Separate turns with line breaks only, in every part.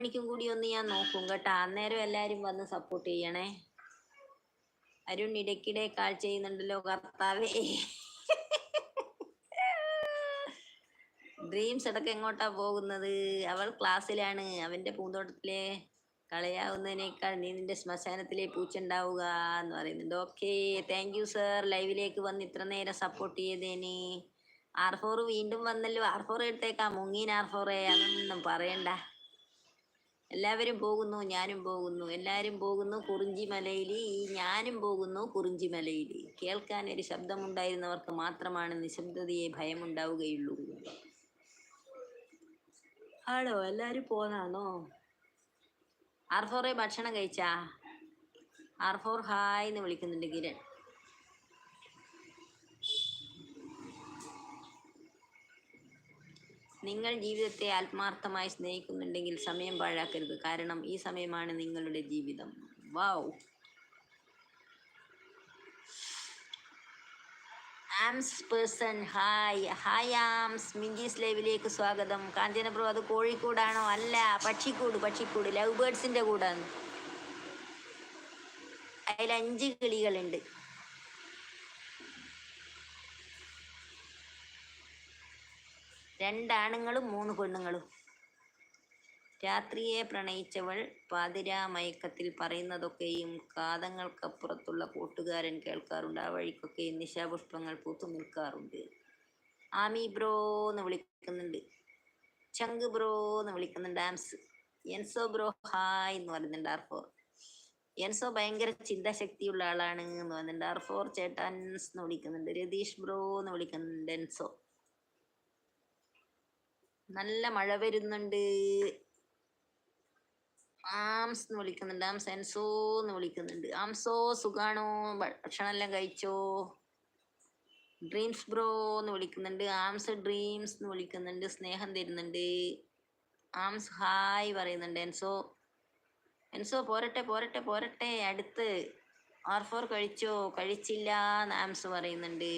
മണിക്കും കൂടി ഒന്ന് ഞാൻ നോക്കും കേട്ടോ. അന്നേരം എല്ലാരും വന്ന് സപ്പോർട്ട് ചെയ്യണേ. അരുൺ ഇടയ്ക്കിടെ കാൾ ചെയ്യുന്നുണ്ടല്ലോ കർത്താവേ. ഡ്രീംസ് അടക്കം എങ്ങോട്ടാ പോകുന്നത്? അവൾ ക്ലാസ്സിലാണ്. അവന്റെ പൂന്തോട്ടത്തിലെ കളയാവുന്നതിനേക്കാൾ നീ നിന്റെ ശ്മശാനത്തിലെ പൂച്ചുണ്ടാവുക എന്ന് പറയുന്നുണ്ട്. Okay, thank you sir. ലൈവിലേക്ക് വന്ന് ഇത്ര നേരം സപ്പോർട്ട് ചെയ്തേനെ. R4 വീണ്ടും വന്നല്ലോ. R4 എടുത്തേക്കാം. മുങ്ങീൻ R4. അതൊന്നും പറയണ്ട. എല്ലാവരും പോകുന്നു, ഞാനും പോകുന്നു. എല്ലാരും പോകുന്നു കുറിഞ്ചിമലയിൽ. ഞാനും പോകുന്നു കുറിഞ്ചിമലയിൽ. കേൾക്കാൻ ഒരു ശബ്ദമുണ്ടായിരുന്നവർക്ക് മാത്രമാണ് നിശബ്ദതയെ ഭയമുണ്ടാവുകയുള്ളൂ. ആണോ? എല്ലാരും പോന്നാണോ? R4 ഭക്ഷണം കഴിച്ചാ? R4 ഹായ് എന്ന് വിളിക്കുന്നുണ്ട് കിരൺ. നിങ്ങൾ ജീവിതത്തെ ആത്മാർത്ഥമായി സ്നേഹിക്കുന്നുണ്ടെങ്കിൽ സമയം പാഴാക്കരുത്. കാരണം ഈ സമയമാണ് നിങ്ങളുടെ ജീവിതം. Wow. Arms person hi. Hi arms. മിഞ്ചീസ് ലൈവിലേക്ക് സ്വാഗതം. കാഞ്ചന ബ്രോ, അത് കോഴിക്കൂടാണോ? അല്ല, പക്ഷിക്കൂട്. ലവ് ബേർഡ്സിന്റെ കൂടാണ്. അതിൽ 5 കിളികളുണ്ട്. രണ്ടാണുങ്ങളും 3 പെണ്ണുങ്ങളും. രാത്രിയെ പ്രണയിച്ചവൾ പാതിരാമയക്കത്തിൽ പറയുന്നതൊക്കെയും കാതങ്ങൾക്കപ്പുറത്തുള്ള കൂട്ടുകാരൻ കേൾക്കാറുണ്ട്. ആ വഴിക്കൊക്കെയും നിശാപുഷ്പങ്ങൾ പൂത്തു നിൽക്കാറുണ്ട്. ആമി ബ്രോ എന്ന് വിളിക്കുന്നുണ്ട്. ചങ്ക് ബ്രോ എന്ന് വിളിക്കുന്നുണ്ട്. ആംസ്. എൻസോ ബ്രോ ഹായ് എന്ന് പറയുന്നുണ്ട്. R4. എൻസോ ഭയങ്കര ചിന്താശക്തിയുള്ള ആളാണ് എന്ന് പറയുന്നുണ്ട്. R4 ചേട്ടാൻസ് എന്ന് വിളിക്കുന്നുണ്ട്. രതീഷ് ബ്രോ എന്ന് വിളിക്കുന്നുണ്ട്. എൻസോ. നല്ല മഴ വരുന്നുണ്ട്. ആംസ് എന്ന് വിളിക്കുന്നുണ്ട്. ആംസ്. എൻസോ എന്ന് വിളിക്കുന്നുണ്ട്. ആംസോ സുഖാണോ? ഭക്ഷണം എല്ലാം കഴിച്ചോ? ഡ്രീംസ് ബ്രോ എന്ന് വിളിക്കുന്നുണ്ട്. ആംസ് ഡ്രീംസ് എന്ന് വിളിക്കുന്നുണ്ട്. സ്നേഹം തരുന്നുണ്ട്. ആംസ് ഹായ് പറയുന്നുണ്ട്. എൻസോ പോരട്ടെ. അടുത്ത് R4 കഴിച്ചോ? കഴിച്ചില്ല എന്ന് ആംസ് പറയുന്നുണ്ട്.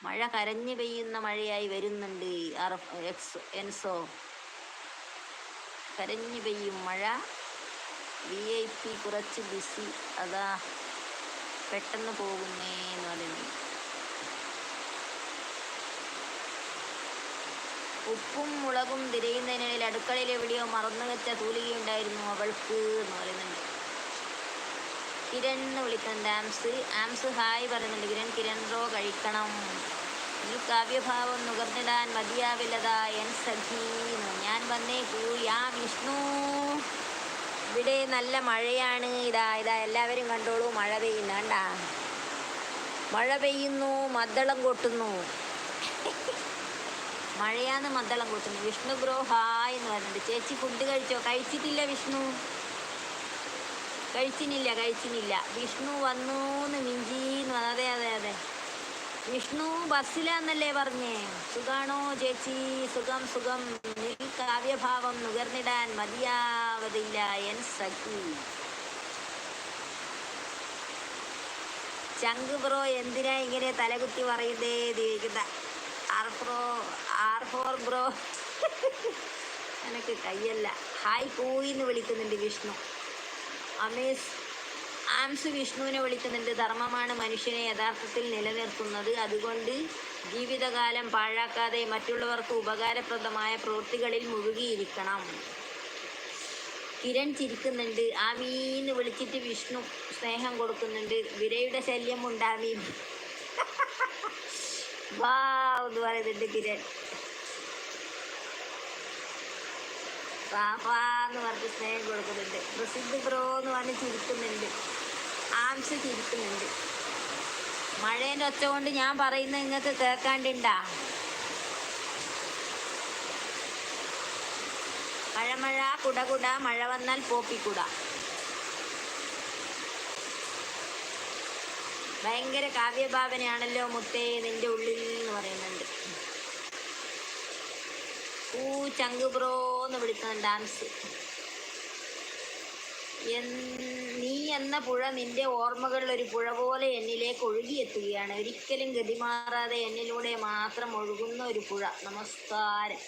മഴ കരഞ്ഞു പെയ്യുന്ന മഴയായി വരുന്നുണ്ട്. എൻസോ. കരഞ്ഞു പെയ്യും മഴ. VIP കുറച്ച് ബിസി, അതാ പെട്ടെന്ന് പോകുന്നേ എന്ന് പറയുന്നു. ഉപ്പും മുളകും തിരയുന്നതിനിടയിൽ അടുക്കളയിൽ എവിടെയോ മറന്നു വെച്ച തൂലികയുണ്ടായിരുന്നു അവൾക്ക് എന്ന് പറയുന്നുണ്ട്. കിരൺ എന്ന് വിളിക്കുന്നുണ്ട്. ആംസ് ഹായ് പറയുന്നുണ്ട്. കിരൺ ബ്രോ കഴിക്കണം. ഈ കാവ്യഭാവം നുകർന്നിടാൻ മതിയാവില്ലതാ എൻ സഖീന്ന്. ഞാൻ വന്നേക്കൂ. വിഷ്ണു. ഇവിടെ നല്ല മഴയാണ്. ഇതാ എല്ലാവരും കണ്ടോളൂ. മഴ പെയ്യുന്നു. കണ്ടാ? മഴ പെയ്യുന്നു, മദ്ദളം കൊട്ടുന്നു. മഴയാന്ന് മദ്ദളം കൊട്ടുന്നു. വിഷ്ണു ബ്രോ ഹായ് എന്ന് പറയുന്നുണ്ട്. ചേച്ചി ഫുഡ് കഴിച്ചോ? കഴിച്ചിട്ടില്ല വിഷ്ണു. കഴിച്ചിനില്ല. വിഷ്ണു വന്നൂന്ന് മിഞ്ചിന്ന്. അതെ. വിഷ്ണു ബസ്സിലാന്നല്ലേ പറഞ്ഞേ? സുഖാണോ ചേച്ചി? സുഖം. നീ കാവ്യഭാവം നുകർന്നിടാൻ മതിയാവതില്ല എൻ സഖി. ചങ്ക് ബ്രോ എന്തിനാ ഇങ്ങനെ തലകുത്തി പറയുന്നേ ചോദിക്കുന്ന R4 ബ്രോ. എനിക്ക് കയ്യല്ല. ഹായ് കൂയിന്ന് വിളിക്കുന്നുണ്ട് വിഷ്ണു. ആംസ് വിഷ്ണുവിനെ വിളിക്കുന്നുണ്ട്. ധർമ്മമാണ് മനുഷ്യനെ യഥാർത്ഥത്തിൽ നിലനിർത്തുന്നത്. അതുകൊണ്ട് ജീവിതകാലം പാഴാക്കാതെ മറ്റുള്ളവർക്ക് ഉപകാരപ്രദമായ പ്രവൃത്തികളിൽ മുഴുകിയിരിക്കണം. കിരൺ ചിരിക്കുന്നുണ്ട്. ആമീന്ന് വിളിച്ചിട്ട് വിഷ്ണു സ്നേഹം കൊടുക്കുന്നുണ്ട്. വിരയുടെ ശല്യം ഉണ്ടാമീ വാ എന്ന് പറയുന്നുണ്ട് കിരൺ. എന്ന് പറഞ്ഞ് സ്നേഹം കൊടുക്കുന്നുണ്ട്. പ്രസിദ്ധ ബ്രോ എന്ന് പറഞ്ഞ് ചിരിക്കുന്നുണ്ട്. ആംസ് ചിരിക്കുന്നുണ്ട്. മഴേൻ്റെ ഒച്ച കൊണ്ട് ഞാൻ പറയുന്നത് നിങ്ങൾക്ക് കേൾക്കാണ്ടിണ്ടാ? മഴ കുട മഴ വന്നാൽ പോപ്പിക്കുട. ഭയങ്കര കാവ്യഭാവനയാണല്ലോ മുത്തേ നിന്റെ ഉള്ളിൽ എന്ന് പറയുന്നുണ്ട്. ചങ്ക് ബ്രോ എന്ന് വിളിക്കുന്നുണ്ട്. ഡാൻസ്. നീ എന്ന പുഴ നിന്റെ ഓർമ്മകളിൽ ഒരു പുഴ പോലെ എന്നിലേക്ക് ഒഴുകിയെത്തുകയാണ്. ഒരിക്കലും ഗതിമാറാതെ എന്നിലൂടെ മാത്രം ഒഴുകുന്ന ഒരു പുഴ. നമസ്കാരം.